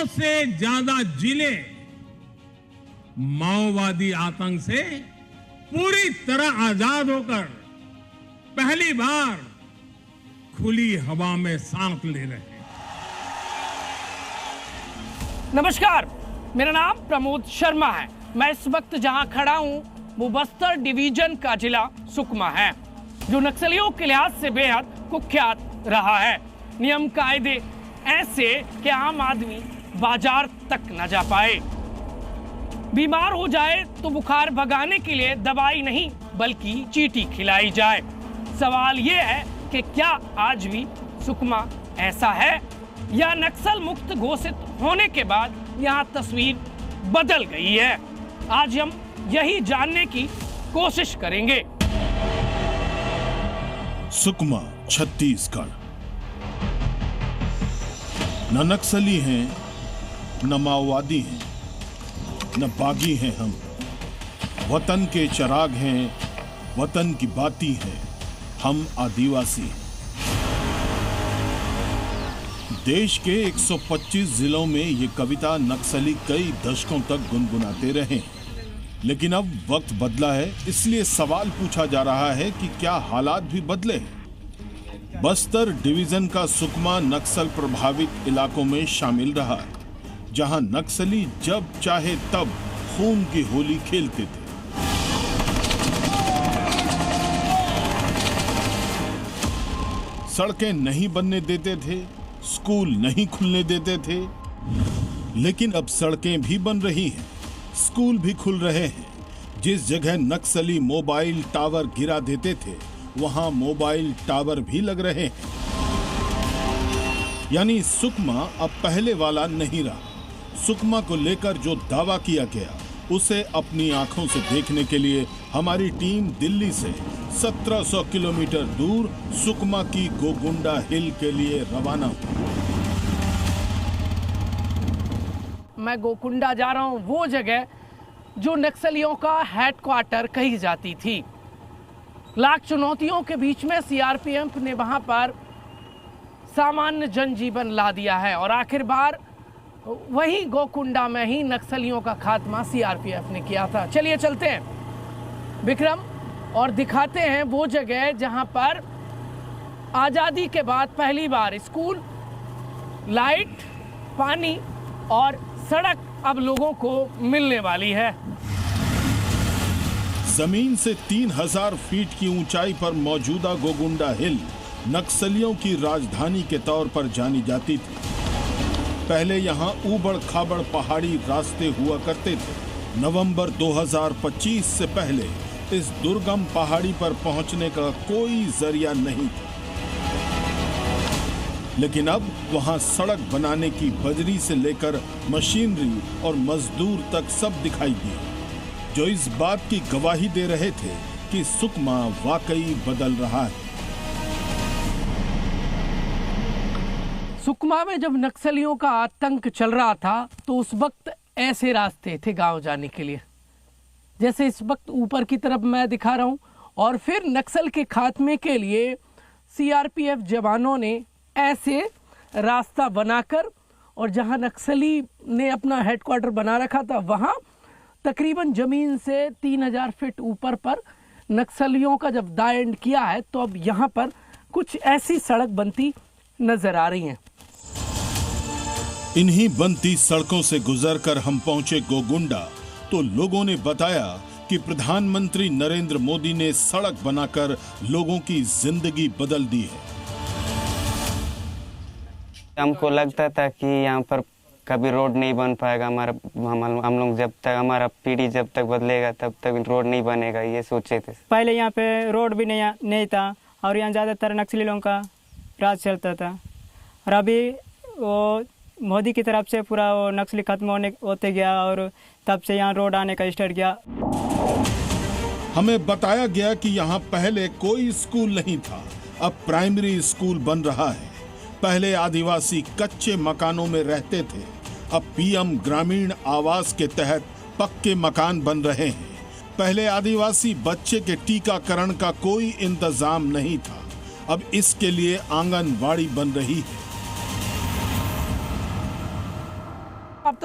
100 से ज्यादा जिले माओवादी आतंक से पूरी तरह आजाद होकर पहली बार खुली हवा में सांस ले रहे हैं। नमस्कार, मेरा नाम प्रमोद शर्मा है। मैं इस वक्त जहां खड़ा हूं वो बस्तर डिवीजन का जिला सुकमा है, जो नक्सलियों के लिहाज से बेहद कुख्यात रहा है। नियम कायदे ऐसे कि आम आदमी बाजार तक न जा पाए। बीमार हो जाए तो बुखार भगाने के लिए दवाई नहीं बल्कि चींटी खिलाई जाए। सवाल ये है कि क्या आज भी सुकमा ऐसा है या नक्सल मुक्त घोषित होने के बाद यहाँ तस्वीर बदल गई है? आज हम यही जानने की कोशिश करेंगे। सुकमा छत्तीसगढ़। न नक्सली हैं, न माओवादी हैं, न बागी हैं हम। वतन के चिराग हैं, वतन की बाती हैं, हम आदिवासी हैं। देश के 125 जिलों में ये कविता नक्सली कई दशकों तक गुनगुनाते रहे, लेकिन अब वक्त बदला है, इसलिए सवाल पूछा जा रहा है कि क्या हालात भी बदले हैं? बस्तर डिवीजन का सुकमा नक्सल प्रभावित इलाकों में शामिल रहा है, जहां नक्सली जब चाहे तब खून की होली खेलते थे। सड़कें नहीं बनने देते थे, स्कूल नहीं खुलने देते थे, लेकिन अब सड़कें भी बन रही हैं, स्कूल भी खुल रहे हैं। जिस जगह नक्सली मोबाइल टावर गिरा देते थे, वहां मोबाइल टावर भी लग रहे हैं। यानी सुकमा अब पहले वाला नहीं रहा। सुकमा को लेकर जो दावा किया गया, उसे अपनी आंखों से देखने के लिए हमारी टीम दिल्ली से 1700 किलोमीटर दूर सुकमा की गोगुंडा हिल के लिए रवाना हुई। मैं गोकुंडा जा रहा हूं, वो जगह जो नक्सलियों का हेडक्वार्टर कही जाती थी। लाख चुनौतियों के बीच में सीआरपीएफ ने वहां पर सामान्य जनजीवन ला दिया है और आखिरकार वही गोकुंडा में ही नक्सलियों का खात्मा सीआरपीएफ ने किया था। चलिए चलते हैं विक्रम और दिखाते हैं वो जगह जहां पर आज़ादी के बाद पहली बार स्कूल, लाइट, पानी और सड़क अब लोगों को मिलने वाली है। जमीन से 3000 फीट की ऊंचाई पर मौजूदा गोगुंडा हिल नक्सलियों की राजधानी के तौर पर जानी जाती थी। पहले यहां ऊबड़ खाबड़ पहाड़ी रास्ते हुआ करते थे। नवंबर 2025 से पहले इस दुर्गम पहाड़ी पर पहुंचने का कोई जरिया नहीं था, लेकिन अब वहां सड़क बनाने की बजरी से लेकर मशीनरी और मजदूर तक सब दिखाई दिए, जो इस बात की गवाही दे रहे थे कि सुकमा वाकई बदल रहा है। सुकमा में जब नक्सलियों का आतंक चल रहा था तो उस वक्त ऐसे रास्ते थे गांव जाने के लिए, जैसे इस वक्त ऊपर की तरफ मैं दिखा रहा हूं। और फिर नक्सल के खात्मे के लिए सीआरपीएफ जवानों ने ऐसे रास्ता बनाकर, और जहां नक्सली ने अपना हेडक्वार्टर बना रखा था वहां तकरीबन जमीन से 3000 फीट ऊपर पर नक्सलियों का जब दा एंड किया है, तो अब यहां पर कुछ ऐसी सड़क बनती नजर आ रही हैं। इन्हीं बनती सड़कों से गुजरकर हम पहुंचे गोगुंडा, तो लोगों ने बताया कि प्रधानमंत्री नरेंद्र मोदी ने सड़क बनाकर लोगों की जिंदगी बदल दी है। हमको लगता था कि यहाँ पर कभी रोड नहीं बन पाएगा, हम लोग जब तक हमारा पीढ़ी जब तक बदलेगा तब तक रोड नहीं बनेगा, ये सोचे थे। पहले यहाँ पे रोड भी नहीं था और यहाँ ज़्यादातर नक्सली लोगों का राज चलता था, और अभी वो मोदी की तरफ से पूरा वो नक्सली खत्म होते गया और तब से यहाँ रोड आने का स्टार्ट किया। हमें बताया गया कि यहाँ पहले कोई स्कूल नहीं था, अब प्राइमरी स्कूल बन रहा है। पहले आदिवासी कच्चे मकानों में रहते थे, अब पीएम ग्रामीण आवास के तहत पक्के मकान बन रहे हैं। पहले आदिवासी बच्चे के टीकाकरण का कोई इंतजाम नहीं था, अब इसके लिए आंगनवाड़ी बन रही है।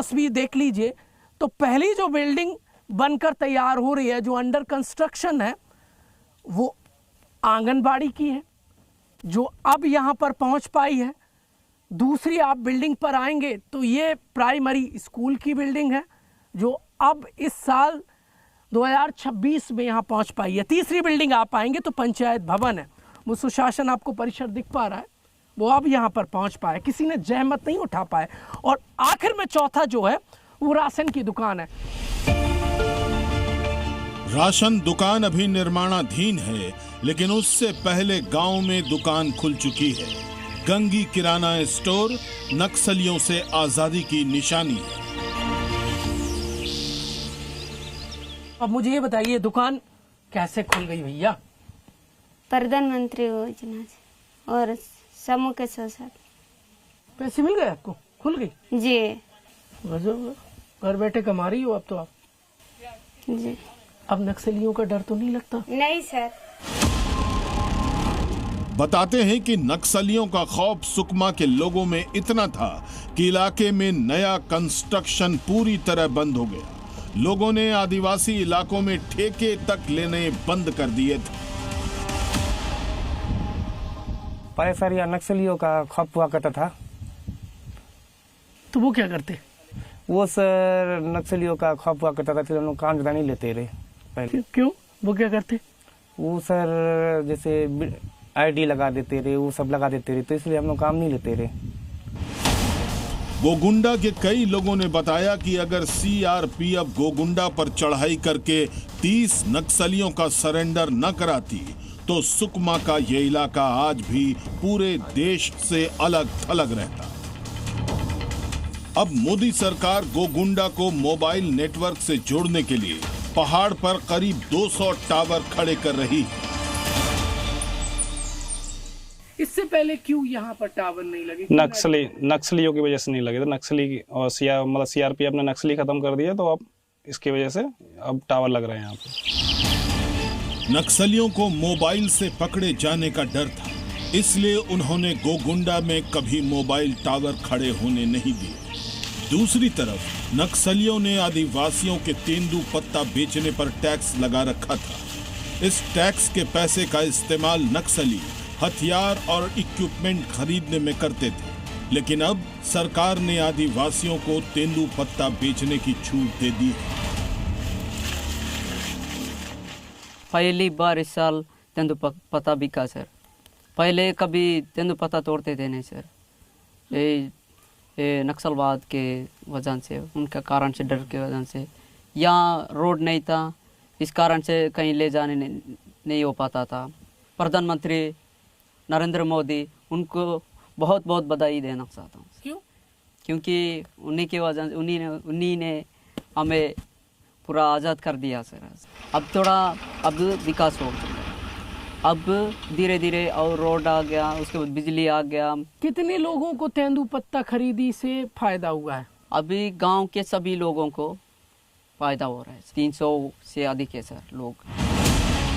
तस्वीर देख लीजिए तो पहली जो बिल्डिंग बनकर तैयार हो रही है, जो अंडर कंस्ट्रक्शन है, वो आंगनबाड़ी की है, जो अब यहाँ पर पहुँच पाई है। दूसरी आप बिल्डिंग पर आएंगे तो ये प्राइमरी स्कूल की बिल्डिंग है, जो अब इस साल 2026 में यहाँ पहुँच पाई है। तीसरी बिल्डिंग आप आएंगे तो पंचायत भवन है, वो सुशासन आपको परिसर दिख पा रहा है, वो अब यहाँ पर पहुँच पाया, किसी ने जहमत नहीं उठा पाए। और आखिर में चौथा जो है वो राशन की दुकान है। राशन दुकान अभी निर्माणाधीन है, लेकिन उससे पहले गांव में दुकान खुल चुकी है। गंगी किराना स्टोर नक्सलियों से आजादी की निशानी है। अब मुझे ये बताइए, दुकान कैसे खुल गई भैया? प्रधानमंत्री योजना से और समूह के साथ पैसे मिल गए आपको? खुल गई जी गजब, घर बैठे कमा रही हो अब तो आप। जी। अब नक्सलियों का डर तो नहीं लगता? नहीं सर। बताते हैं कि नक्सलियों का खौफ सुकमा के लोगों में इतना था कि इलाके में नया कंस्ट्रक्शन पूरी तरह बंद हो गया। लोगों ने आदिवासी इलाकों में ठेके तक लेने बंद कर दिए थे। पहले सर यह नक्सलियों का खौफ हुआ करता था। तो वो क्या करते? वो सर नक्सलियों का खौफ हुआ करता था, इसलिए हम लोग काम ज्यादा नहीं लेते रहे पहले। क्यों? वो क्या करते? वो सर जैसे आईडी लगा देते रहे, वो सब लगा देते रहे, तो इसलिए हम लोग काम नहीं लेते रहे। गोगुंडा के कई लोगों ने बताया कि अगर सीआरपीएफ गोगुंडा पर चढ़ाई करके 30 नक्सलियों का सरेंडर न कराती तो सुकमा का ये इलाका आज भी पूरे देश से अलग थलग रहता। अब मोदी सरकार गोगुंडा को मोबाइल नेटवर्क से जोड़ने के लिए पहाड़ पर करीब 200 टावर खड़े कर रही है। इससे पहले क्यों यहाँ पर टावर नहीं लगे? नक्सलियों की वजह से नहीं लगे थे। नक्सली और सीआरपीएफ ने नक्सली खत्म कर दिया, तो अब इसकी वजह से अब टावर लग रहे हैं यहाँ पे। नक्सलियों को मोबाइल से पकड़े जाने का डर था, इसलिए उन्होंने गोगुंडा में कभी मोबाइल टावर खड़े होने नहीं दिए। दूसरी तरफ नक्सलियों ने आदिवासियों के तेंदू पत्ता बेचने पर टैक्स लगा रखा था। इस टैक्स के पैसे का इस्तेमाल नक्सली हथियार और इक्विपमेंट खरीदने में करते थे, लेकिन अब सरकार ने आदिवासियों को तेंदू पत्ता बेचने की छूट दे दी है। पहली बार इस साल तेंदू पत्ता बिका सर। पहले कभी तेंदू पत्ता तोड़ते थे नहीं सर, ये नक्सलवाद के वजह से, उनका कारण से, डर के वजह से। यहाँ रोड नहीं था, इस कारण से कहीं ले जाने नहीं हो पाता था। प्रधानमंत्री नरेंद्र मोदी, उनको बहुत बहुत बधाई देना चाहता हूँ। क्यों? क्योंकि उन्हीं की वजह से, उन्हीं ने हमें पूरा आज़ाद कर दिया सर। अब विकास हो गया, अब धीरे धीरे और रोड आ गया, उसके बाद बिजली आ गया। कितने लोगों को तेंदू पत्ता खरीदी से फायदा हुआ है? अभी गांव के सभी लोगों को फायदा हो रहा है। 300 से अधिक है सर लोग।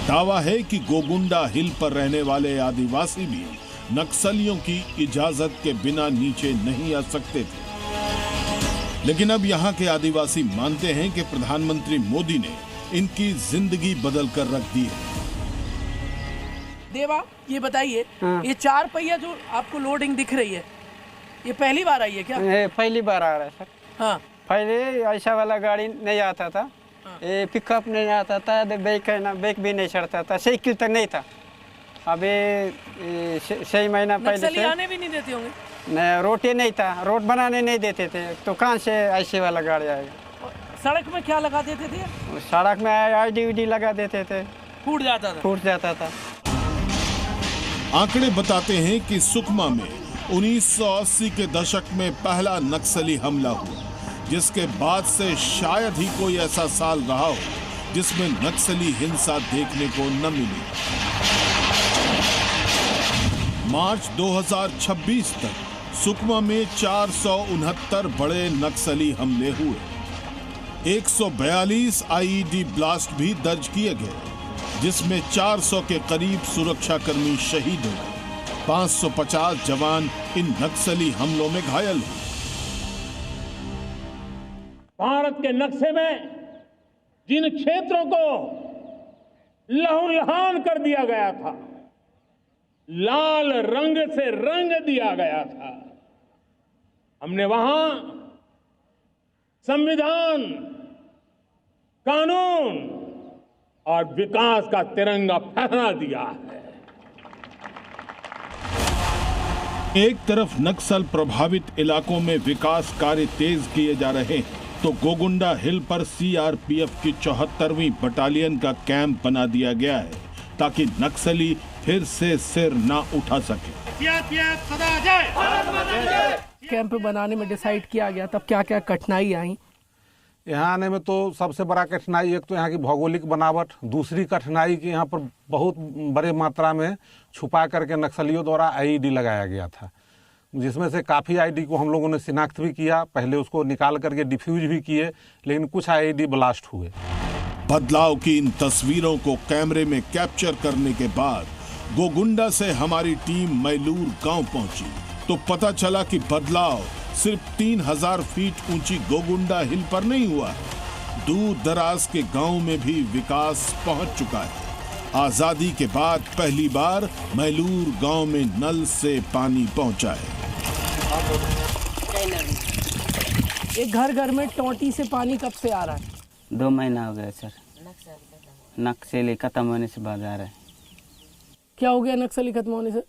दावा है कि गोगुंडा हिल पर रहने वाले आदिवासी भी नक्सलियों की इजाजत के बिना नीचे नहीं आ सकते थे, लेकिन अब यहाँ के आदिवासी मानते हैं कि प्रधानमंत्री मोदी ने इनकी जिंदगी बदल कर रख दी है। देवा, ये बताइए, ये 4 पहिया जो आपको लोडिंग दिख रही है, ये पहली बार आई है क्या? पहली बार आ रहा है सर। हाँ। पहले ऐसा वाला गाड़ी नहीं आता था। ये पिकअप नहीं आता था, बैक भी नहीं चढ़ता था, साइकिल तक नहीं था। अभी 6 महीना पहले से आने भी नहीं देते होंगे? नहीं, रोड ही नहीं था, रोड बनाने नहीं देते थे, तो कहाँ से ऐसे वाला गाड़ी आएगा? सड़क में क्या लगा देते थे? सड़क में आईडी लगा देते थे, फूट जाता था। आंकड़े बताते हैं कि सुकमा में 1980 के दशक में पहला नक्सली हमला हुआ, जिसके बाद से शायद ही कोई ऐसा साल रहा हो जिसमें नक्सली हिंसा देखने को न मिली। मार्च 2026 तक सुकमा में 469 बड़े नक्सली हमले हुए। 142 आईईडी ब्लास्ट भी दर्ज किए गए, जिसमें 400 के करीब सुरक्षाकर्मी शहीद हो गए। 550 जवान इन नक्सली हमलों में घायल हुए। भारत के नक्शे में जिन क्षेत्रों को लहूलुहान कर दिया गया था, लाल रंग से रंग दिया गया था, हमने वहां संविधान, कानून और विकास का तिरंगा फहरा दिया है। एक तरफ नक्सल प्रभावित इलाकों में विकास कार्य तेज किए जा रहे हैं, तो गोगुंडा हिल पर सीआरपीएफ की 74वीं बटालियन का कैंप बना दिया गया है ताकि नक्सली फिर से सिर ना उठा सके। कैंप बनाने में डिसाइड किया गया, तब क्या क्या कठिनाई आई? यहाँ आने में तो सबसे बड़ा कठिनाई एक तो यहाँ की भौगोलिक बनावट, दूसरी कठिनाई कि यहाँ पर बहुत बड़े मात्रा में छुपा करके नक्सलियों द्वारा आईईडी लगाया गया था, जिसमें से काफ़ी आईईडी को हम लोगों ने शिनाख्त भी किया, पहले उसको निकाल करके डिफ्यूज भी किए, लेकिन कुछ आईईडी ब्लास्ट हुए। बदलाव की इन तस्वीरों को कैमरे में कैप्चर करने के बाद गोगुंडा से हमारी टीम मैलूर गांव पहुंची तो पता चला कि बदलाव सिर्फ 3000 फीट ऊंची गोगुंडा हिल पर नहीं हुआ, दूर दराज के गांव में भी विकास पहुंच चुका है। आजादी के बाद पहली बार मैलूर गांव में नल से पानी पहुंचा है। एक घर घर में टोटी से पानी कब से आ रहा है? 2 महीना हो गया सर। नक्सली खत्म होने से बाद आ रहा है। क्या हो गया नक्सली खत्म होने से?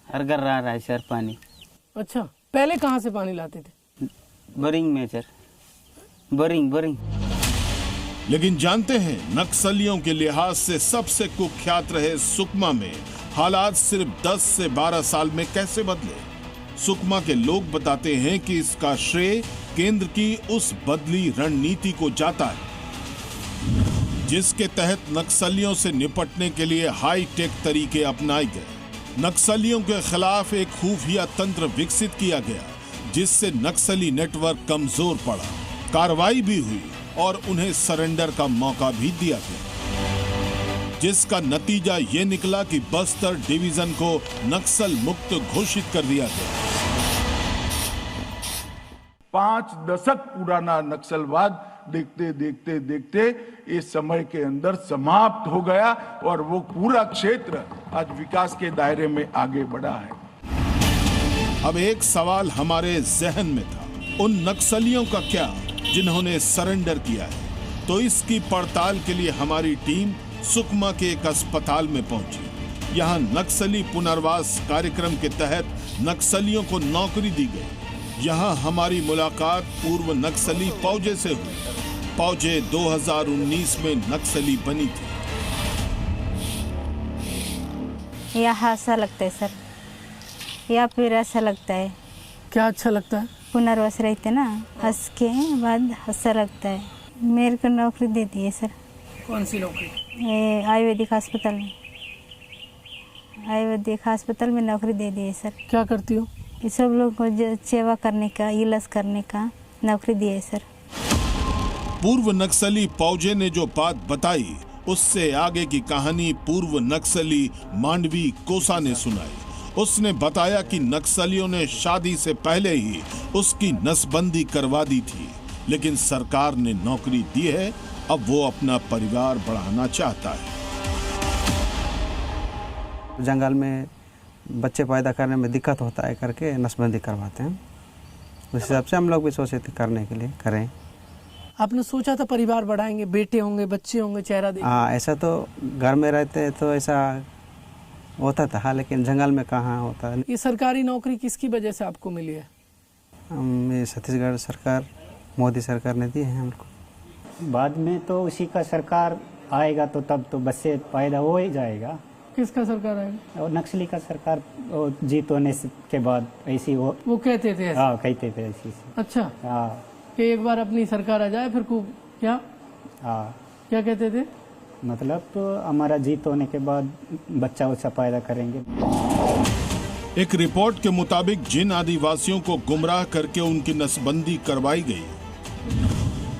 हर घर आ रहा है सर पानी। अच्छा, पहले कहाँ से पानी लाते थे? बोरिंग में सर, बोरिंग। लेकिन जानते हैं नक्सलियों के लिहाज से सबसे कुख्यात रहे सुकमा में हालात सिर्फ 10 से 12 साल में कैसे बदले। सुकमा के लोग बताते हैं कि इसका श्रेय केंद्र की उस बदली रणनीति को जाता है, जिसके तहत नक्सलियों से निपटने के लिए हाईटेक तरीके अपनाए गए। नक्सलियों के खिलाफ एक खुफिया तंत्र विकसित किया गया, जिससे नक्सली नेटवर्क कमजोर पड़ा, कार्रवाई भी हुई और उन्हें सरेंडर का मौका भी दिया गया, जिसका नतीजा ये निकला कि बस्तर डिवीजन को नक्सल मुक्त घोषित कर दिया गया। 5 दशक पुराना नक्सलवाद देखते इस समय के अंदर समाप्त हो गया और वो पूरा क्षेत्र आज विकास के दायरे में आगे बढ़ा है। अब एक सवाल हमारे जहन में था, उन नक्सलियों का क्या जिन्होंने सरेंडर किया है? तो इसकी पड़ताल के लिए हमारी टीम सुकमा के एक अस्पताल में पहुंची। यहाँ नक्सली पुनर्वास कार्यक्रम के तहत नक्सलियों को नौकरी दी गई। यहाँ हमारी मुलाकात पूर्व नक्सली पौजे से हुई। पौजे 2019 में नक्सली बनी थी। यहाँ अच्छा लगता है सर, या फिर ऐसा लगता है? क्या अच्छा लगता है? पुनर्वास रहते ना, हंस के बाद अच्छा लगता है। मेरे को नौकरी दे दी है सर। कौन सी नौकरी? आयुर्वेदिक अस्पताल में, आयुर्वेदिक अस्पताल में नौकरी दे दी है सर। क्या करती हो? ये सब लोग को सेवा करने का, इलाज करने का नौकरी दी है सर। पूर्व नक्सली पौजे ने जो बात बताई, उससे आगे की कहानी पूर्व नक्सली मांडवी कोसा ने सुनाई। उसने बताया कि नक्सलियों ने शादी से पहले ही उसकी नसबंदी करवा दी थी, लेकिन सरकार ने नौकरी दी है, अब वो अपना परिवार बढ़ाना चाहता है। जंगल में बच्चे पैदा करने में दिक्कत होता है करके नसबंदी करवाते हैं। उस हिसाब से हम लोग भी सोचे थे करने के लिए करें। आपने सोचा था परिवार बढ़ाएंगे, बेटे होंगे, बच्चे होंगे, चेहरा देखेंगे? हाँ, ऐसा तो घर में रहते तो ऐसा होता था, लेकिन जंगल में कहाँ होता है। ये सरकारी नौकरी किसकी वजह से आपको मिली है? ये छत्तीसगढ़ सरकार, मोदी सरकार ने दी है हमको। बाद में तो उसी का सरकार आएगा तो तब तो बच्चे पैदा हो ही जाएगा। किसका सरकार आएगा? और नक्सली का सरकार जीत होने के बाद ऐसी वो कहते थे। हाँ, कहते थे ऐसी। अच्छा, हाँ, कि एक बार अपनी सरकार आ जाए फिर को क्या? हाँ, क्या कहते थे? मतलब तो हमारा जीत होने के बाद बच्चा उच्चा पैदा करेंगे। एक रिपोर्ट के मुताबिक जिन आदिवासियों को गुमराह करके उनकी नसबंदी करवाई गई,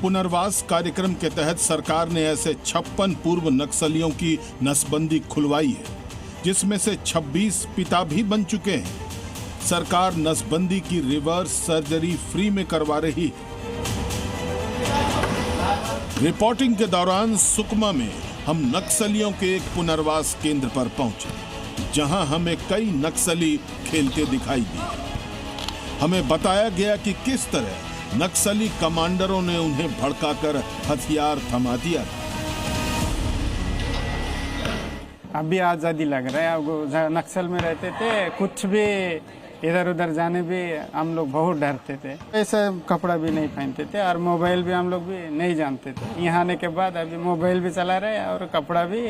पुनर्वास कार्यक्रम के तहत सरकार ने ऐसे 56 पूर्व नक्सलियों की नसबंदी खुलवाई है, जिसमें से 26 पिता भी बन चुके हैं। सरकार नसबंदी की रिवर्स सर्जरी फ्री में करवा रही है। रिपोर्टिंग के दौरान सुकमा में हम नक्सलियों के एक पुनर्वास केंद्र पर पहुंचे, जहां हमें कई नक्सली खेलते दिखाई दिए। हमें बताया गया कि किस तरह नक्सली कमांडरों ने उन्हें भड़काकर हथियार थमा दिया। अभी आज़ादी लग रहा है। अब नक्सल में रहते थे, कुछ भी इधर उधर जाने भी हम लोग बहुत डरते थे। ऐसा कपड़ा भी नहीं पहनते थे और मोबाइल भी हम लोग भी नहीं जानते थे। यहाँ आने के बाद अभी मोबाइल भी चला रहे और कपड़ा भी,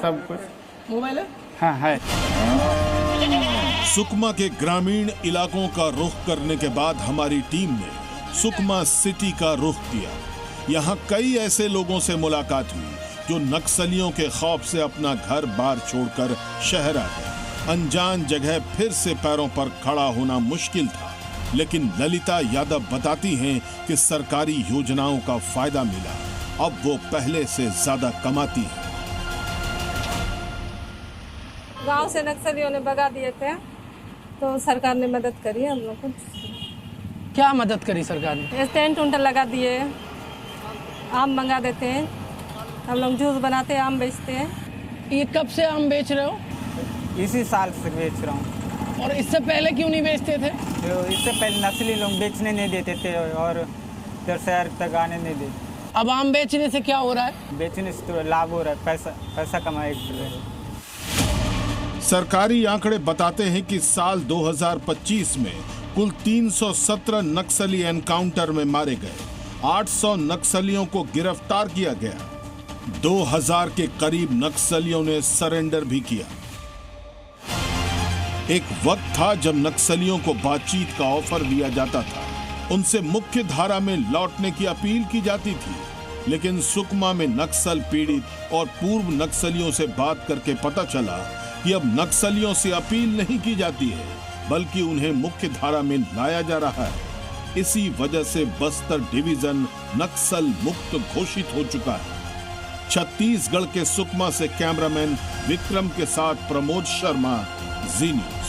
सब कुछ। मोबाइल है? हाँ है। सुकमा के ग्रामीण इलाकों का रुख करने के बाद हमारी टीम ने सुकमा सिटी का रुख किया। यहाँ कई ऐसे लोगों से मुलाकात हुई जो नक्सलियों के खौफ से अपना घर बार छोड़कर शहर आ गए। अनजान जगह फिर से पैरों पर खड़ा होना मुश्किल था, लेकिन ललिता यादव बताती हैं कि सरकारी योजनाओं का फायदा मिला। अब वो पहले से ज्यादा कमाती हैं। गांव से नक्सलियों ने भगा दिए थे, तो सरकार ने मदद करी हम लोग को। क्या मदद करी सरकार ने? टेंट उंट लगा दिए, आम मंगा देते हैं, हम लोग जूस बनाते हैं, आम बेचते हैं। ये कब से आम बेच रहे हो? इसी साल से बेच रहा हूँ। और इससे पहले क्यों नहीं बेचते थे? तो इससे पहले नक्सली लोग बेचने नहीं देते थे और इधर शहर तक आने नहीं देते। अब आम बेचने से क्या हो रहा है? बेचने से तो लाभ हो रहा है, पैसा कमाए। सरकारी आंकड़े बताते हैं कि साल 2025 में कुल 317 नक्सली एनकाउंटर में मारे गए, 800 नक्सलियों को गिरफ्तार किया गया, 2000 के करीब नक्सलियों ने सरेंडर भी किया। एक वक्त था जब नक्सलियों को बातचीत का ऑफर दिया जाता था, उनसे मुख्य धारा में लौटने की अपील की जाती थी, लेकिन सुकमा में नक्सल पीड़ित और पूर्व नक्सलियों से बात करके पता चला कि अब नक्सलियों से अपील नहीं की जाती है, बल्कि उन्हें मुख्य धारा में लाया जा रहा है। इसी वजह से बस्तर डिवीजन नक्सल मुक्त घोषित हो चुका है। छत्तीसगढ़ के सुकमा से कैमरामैन विक्रम के साथ प्रमोद शर्मा, जी न्यूज़।